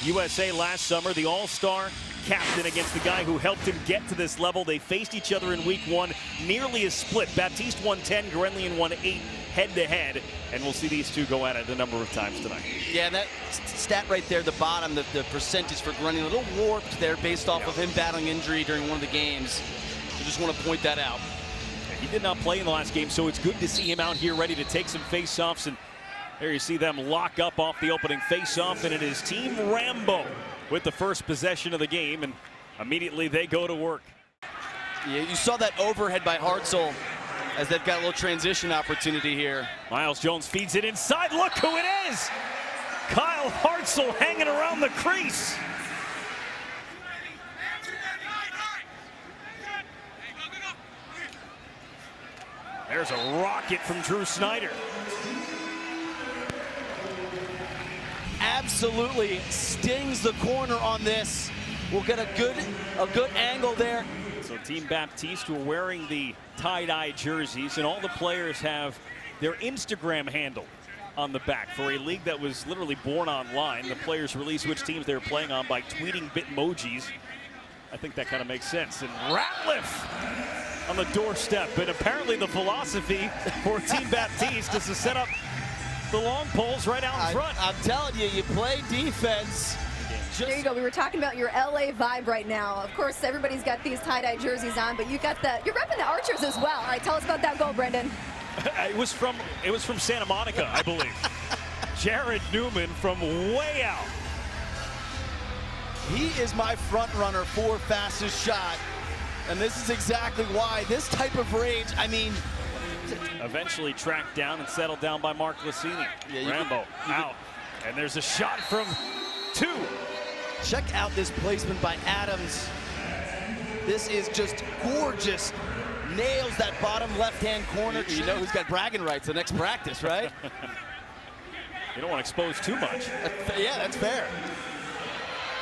USA last summer, the all-star captain against the guy who helped him get to this level. They faced each other in week one, nearly a split. Baptiste won 10, Gurenlian won 8 head-to-head, and we'll see these two go at it a number of times tonight. Yeah, that stat right there, the bottom, the percentage for Gurenlian, a little warped there based off of him battling injury during one of the games. So just want to point that out. He did not play in the last game, so it's good to see him out here ready to take some face-offs. And there you see them lock up off the opening face-off, and it is Team Rambo with the first possession of the game, and immediately they go to work. Yeah, you saw that overhead by Hartzell as they've got a little transition opportunity here. Miles Jones feeds it inside. Look who it is! Kyle Hartzell hanging around the crease. There's a rocket from Drew Snyder. Absolutely stings the corner on this. We'll get a good angle there. So Team Baptiste, who are wearing the tie-dye jerseys, and all the players have their Instagram handle on the back. For a league that was literally born online, the players release which teams they're playing on by tweeting Bitmojis. I think that kind of makes sense. And Ratliff on the doorstep. And apparently the philosophy for Team Baptiste is to set up the long poles right out in front. I'm telling you, you play defense. There you go. We were talking about your LA vibe right now. Of course, everybody's got these tie-dye jerseys on, but you're repping the Archers as well. All right, tell us about that goal, Brendan. It was from Santa Monica, I believe. Jared Newman from way out. He is my front runner for fastest shot, and this is exactly why. This type of range, I mean, eventually tracked down and settled down by Mark Lassini. Yeah, Rambo out, and there's a shot from 2. Check out this placement by Adams. This is just gorgeous. Nails that bottom left-hand corner. You know who's got bragging rights the next practice, right? You don't want to expose too much. Yeah, that's fair.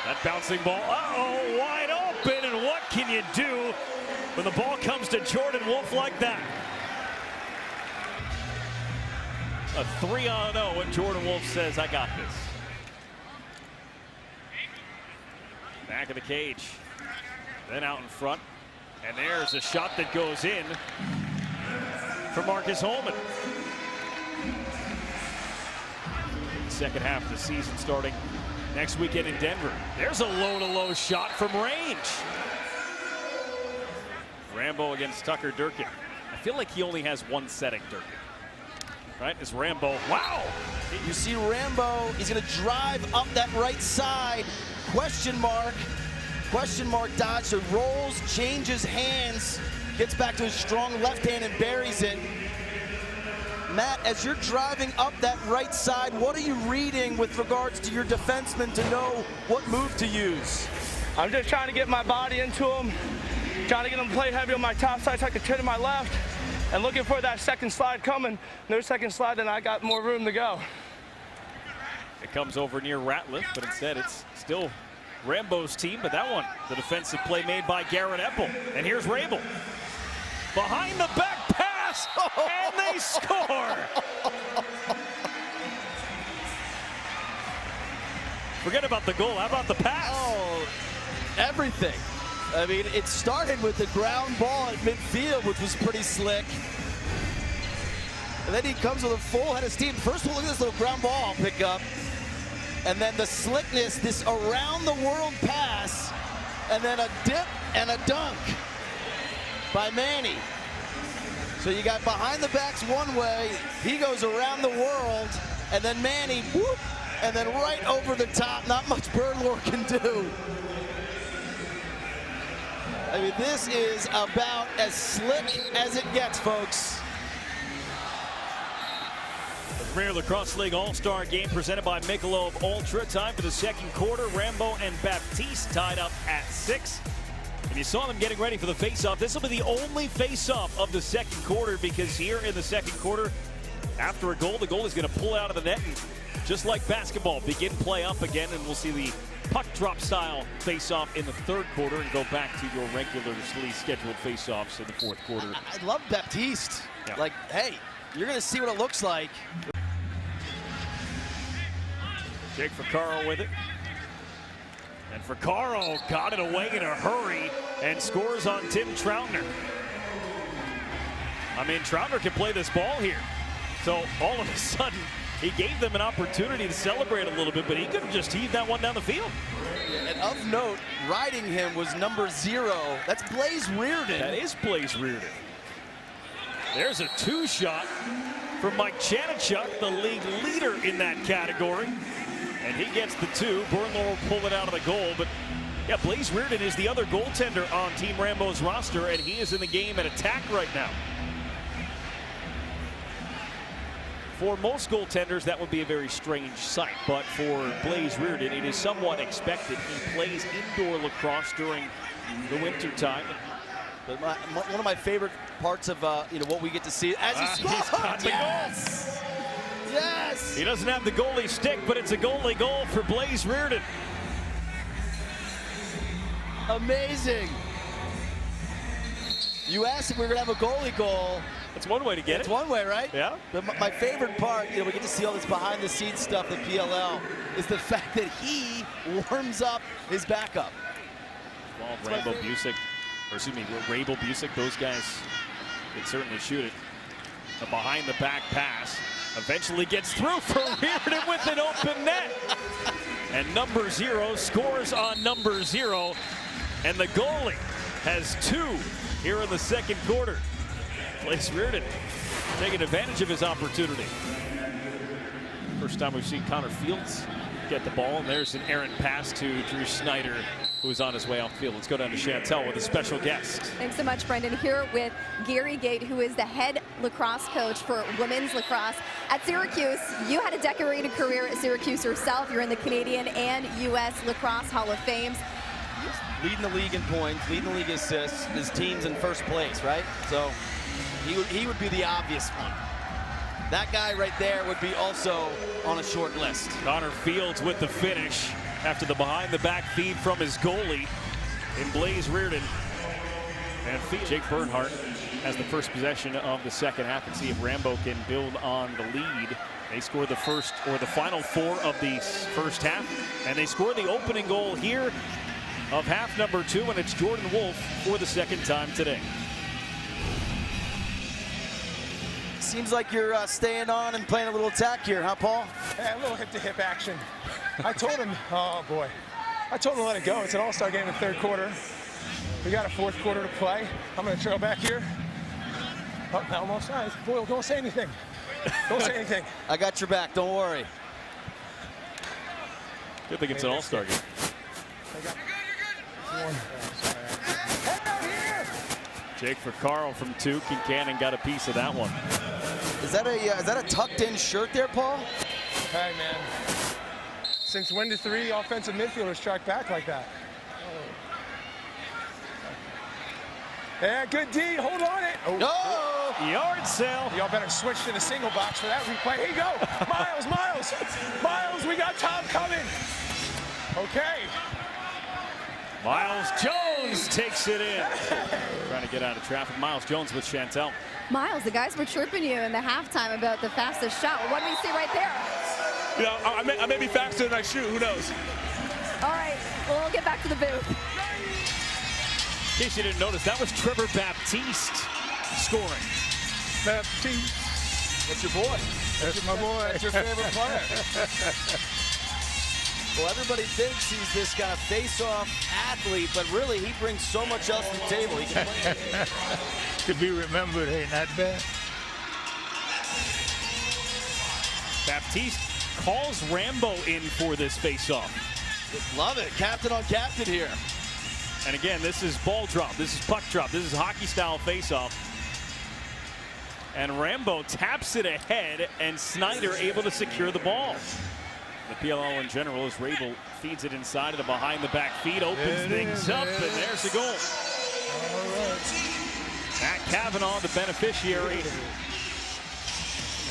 That bouncing ball, uh-oh, wide open, and what can you do when the ball comes to Jordan Wolf like that? A 3-on-0, and Jordan Wolf says, I got this. Back of the cage, then out in front, and there's a shot that goes in for Marcus Holman. Second half of the season starting next weekend in Denver. There's a low-to-low shot from range. Rambo against Tucker Durkin. I feel like he only has one setting, Durkin. Right, it's Rambo. Wow! You see Rambo, he's gonna drive up that right side. Question mark dodge, so rolls, changes hands, gets back to his strong left hand and buries it. Matt, as you're driving up that right side, what are you reading with regards to your defenseman to know what move to use? I'm just trying to get my body into him, trying to get him to play heavy on my top side so I can turn to my left, and looking for that second slide coming. No second slide, and I got more room to go. It comes over near Ratliff, but instead it's still Rambo's team, but that one, the defensive play made by Garrett Epple. And here's Rabel. Behind the back pass, and they score! Forget about the goal, how about the pass? Oh, everything. I mean, it started with the ground ball at midfield, which was pretty slick. And then he comes with a full head of steam. First of all, look at this little ground ball pickup. And then the slickness, this around-the-world pass, and then a dip and a dunk by Manny. So you got behind the backs one way, he goes around the world, and then Manny, whoop, and then right over the top. Not much Burnlore can do. I mean, this is about as slick as it gets, folks. The Premier Lacrosse League All-Star Game presented by Michelob Ultra. Time for the second quarter. Rambo and Baptiste tied up at 6. And you saw them getting ready for the face-off. This will be the only face-off of the second quarter, because here in the second quarter, after a goal, the goal is going to pull out of the net and, just like basketball, begin play up again, and we'll see the puck drop style face-off in the third quarter and go back to your regularly scheduled face-offs in the fourth quarter. I love Baptiste. Yeah. Like, hey, you're going to see what it looks like. Jake Vaccaro with it. And Vaccaro got it away in a hurry and scores on Tim Troutner. I mean, Troutner can play this ball here. So all of a sudden, he gave them an opportunity to celebrate a little bit, but he could have just heaved that one down the field. And of note, riding him was number 0. That's Blaze Reardon. That is Blaze Reardon. There's a 2-shot from Mike Chanichuk, the league leader in that category. And he gets the 2. Burnlow will pull it out of the goal. But yeah, Blaze Reardon is the other goaltender on Team Rambo's roster, and he is in the game at attack right now. For most goaltenders, that would be a very strange sight. But for Blaze Reardon, it is somewhat expected. He plays indoor lacrosse during the winter time. But one of my favorite parts of what we get to see as he scores. He's got the Yes! Yes! He doesn't have the goalie stick, but it's a goalie goal for Blaze Reardon. Amazing. You asked if we were going to have a goalie goal. That's one way to get it. It's one way, right? Yeah. But my favorite part, we get to see all this behind-the-scenes stuff at PLL, is the fact that he warms up his backup. Well, Rabel Busick, those guys can certainly shoot it. A behind-the-back pass eventually gets through for Reardon with an open net. And number 0 scores on number 0. And the goalie has 2 here in the second quarter. Blaze Reardon taking advantage of his opportunity. First time we've seen Connor Fields get the ball, and there's an errant pass to Drew Snyder, who's on his way off the field. Let's go down to Chantel with a special guest. Thanks so much, Brendan. Here with Gary Gate, who is the head lacrosse coach for women's lacrosse at Syracuse. You had a decorated career at Syracuse yourself. You're in the Canadian and U.S. Lacrosse Hall of Fames. Leading the league in points, leading the league assists. His team's in first place, right? So he would be the obvious one. That guy right there would be also on a short list. Connor Fields with the finish after the behind-the-back feed from his goalie in Blaze Reardon. And Jake Bernhardt has the first possession of the second half, and see if Rambo can build on the lead. They scored the first or the final 4 of the first half, and they scored the opening goal here of half number 2, and it's Jordan Wolf for the second time today. Seems like you're staying on and playing a little attack here, huh, Paul? Yeah, a little hip-to-hip action. I told him, oh boy, I told him to let it go. It's an all-star game in the third quarter. We got a fourth quarter to play. I'm going to trail back here. Oh, now I'm offside. Boyle, don't say anything. Don't say anything. I got your back, don't worry. Good thing it's an all-star game. Jake Vaccaro from 2. Kincannon got a piece of that one. Is that a tucked-in shirt there, Paul? Hey, man. Since when do 3 offensive midfielders track back like that? Yeah, good D. Hold on it. Oh. No! Yard sale. Y'all better switch to the single box for that replay. Here you go. Miles, we got Tom coming. Okay. Miles Jones takes it in. Trying to get out of traffic. Miles Jones with Chantel. Miles, the guys were chirping you in the halftime about the fastest shot. What do we see right there? You know, I may be faster than I shoot. Who knows? All right, well, we'll get back to the booth. In case you didn't notice, that was Trevor Baptiste scoring. Baptiste. That's your boy. That's my boy. That's your favorite player. Well, everybody thinks he's this kind of face-off athlete, but really he brings so much else to the table. He can play. To be remembered, ain't that bad? Baptiste calls Rambo in for this face-off. Love it. Captain on captain here. And again, this is ball drop. This is puck drop. This is hockey-style face-off. And Rambo taps it ahead, and Snyder able to secure the ball. The PLL in general, as Rabel feeds it inside of the behind-the-back feed, opens things up, and there's the goal. Matt Cavanaugh, the beneficiary.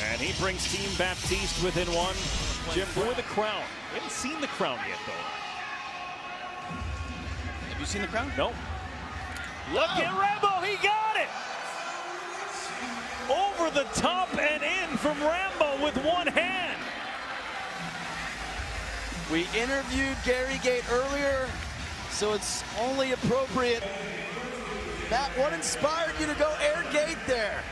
And he brings Team Baptiste within 1. Jim, for the crown. We haven't seen the crown yet, though. Have you seen the crown? No. Look at Rambo, he got it! Over the top and in from Rambo with one hand. We interviewed Gary Gate earlier, so it's only appropriate. Matt, what inspired you to go air gate there?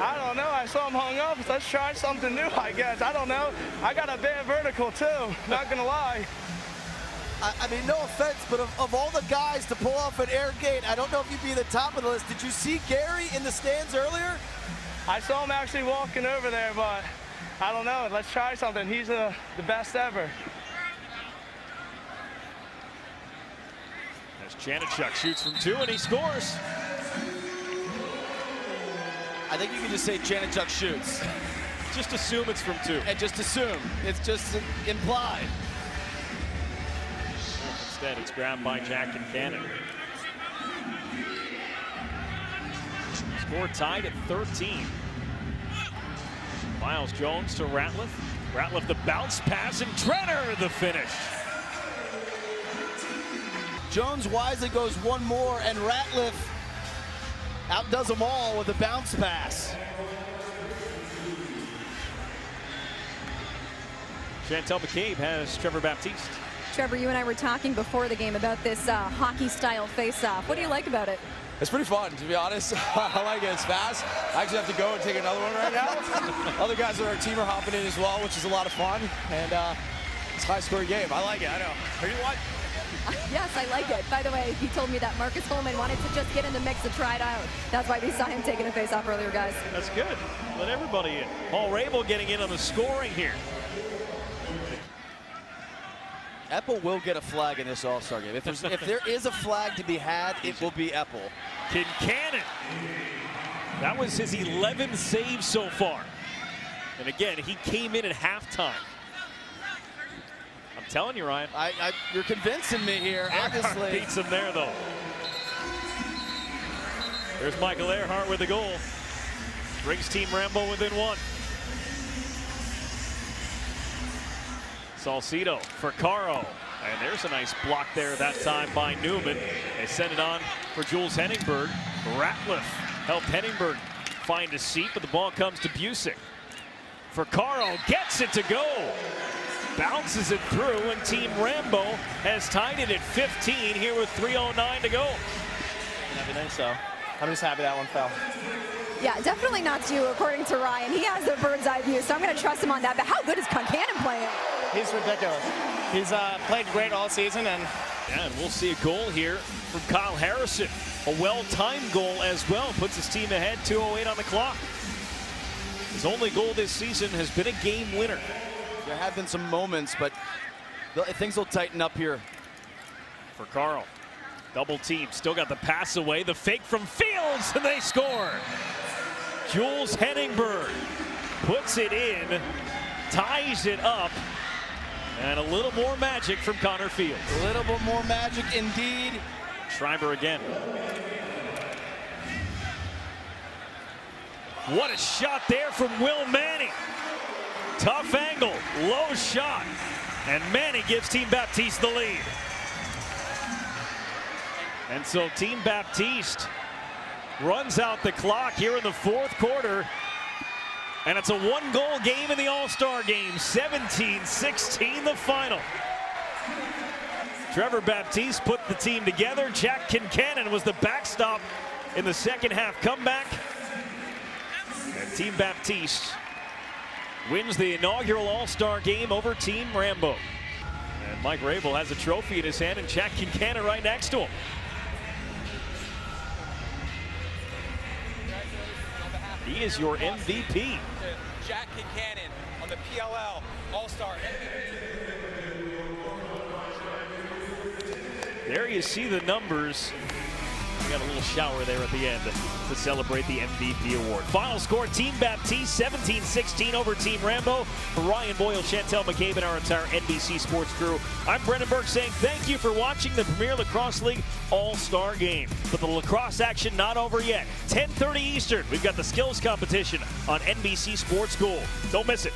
I don't know. I saw him hung up. Let's try something new, I guess. I don't know. I got a bad vertical, too. Not going to lie. I mean, no offense, but of all the guys to pull off an air gate, I don't know if you'd be the top of the list. Did you see Gary in the stands earlier? I saw him actually walking over there, but I don't know. Let's try something. He's the best ever. As Janachuk shoots from 2 and he scores. I think you can just say Janachuk shoots. Just assume it's from 2. And just assume. It's just implied. Instead, it's grabbed by Jack Kincannon. Score tied at 13. Miles Jones to Ratliff. Ratliff the bounce pass, and Trenner the finish. Jones wisely goes one more, and Ratliff outdoes them all with a bounce pass. Chantel McCabe has Trevor Baptiste. Trevor, you and I were talking before the game about this hockey-style face-off. What do you like about it? It's pretty fun, to be honest. I like it. It's fast. I actually have to go and take another one right now. Other guys on our team are hopping in as well, which is a lot of fun. And it's a high-scoring game. I like it. I know. Are you what? Yes, I like it. By the way, he told me that Marcus Holman wanted to just get in the mix and try it out. That's why we saw him taking a face-off earlier, guys. That's good. Let everybody in. Paul Rabel getting in on the scoring here. Epple will get a flag in this All-Star game. If there is a flag to be had, it will be Epple. Kincannon. That was his 11th save so far. And again, he came in at halftime. I'm telling you, Ryan. You're convincing me here, obviously. Beats him there, though. There's Michael Earhart with the goal. Brings Team Rambo within 1. Salcido for Caro. And there's a nice block there that time by Newman. They send it on for Jules Henningberg. Ratliff helped Henningberg find a seat, but the ball comes to Busick. For Caro, gets it to go. Bounces it through, and Team Rambo has tied it at 15 here with 3:09 to go. And everything, so I'm just happy that one fell. Yeah, definitely not to, according to Ryan. He has the bird's eye view, so I'm going to trust him on that. But how good is Kincannon playing? He's ridiculous. He's played great all season, and yeah, and we'll see a goal here from Kyle Harrison. A well-timed goal as well. Puts his team ahead, 2:08 on the clock. His only goal this season has been a game winner. There have been some moments, but things will tighten up here. For Carl. Double team. Still got the pass away. The fake from Fields, and they score. Jules Henningberg puts it in, ties it up, and a little more magic from Connor Fields. A little bit more magic indeed. Schreiber again. What a shot there from Will Manning. Tough angle, low shot, and Manning gives Team Baptiste the lead. And so Team Baptiste runs out the clock here in the 4th quarter. And it's a 1-goal game in the All-Star game. 17-16 the final. Trevor Baptiste put the team together. Jack Kincannon was the backstop in the second half comeback. And Team Baptiste wins the inaugural All-Star game over Team Rambo. And Mike Rabel has a trophy in his hand, and Jack Kincannon right next to him. He is your MVP. Jack Kincannon on the PLL All-Star. There you see the numbers. We got a little shower there at the end to celebrate the MVP award. Final score, Team Baptiste 17-16 over Team Rambo. For Ryan Boyle, Chantel McCabe, and our entire NBC Sports crew, I'm Brendan Burke saying thank you for watching the Premier Lacrosse League All-Star Game. But the lacrosse action not over yet. 10:30 Eastern, we've got the skills competition on NBC Sports Gold. Don't miss it.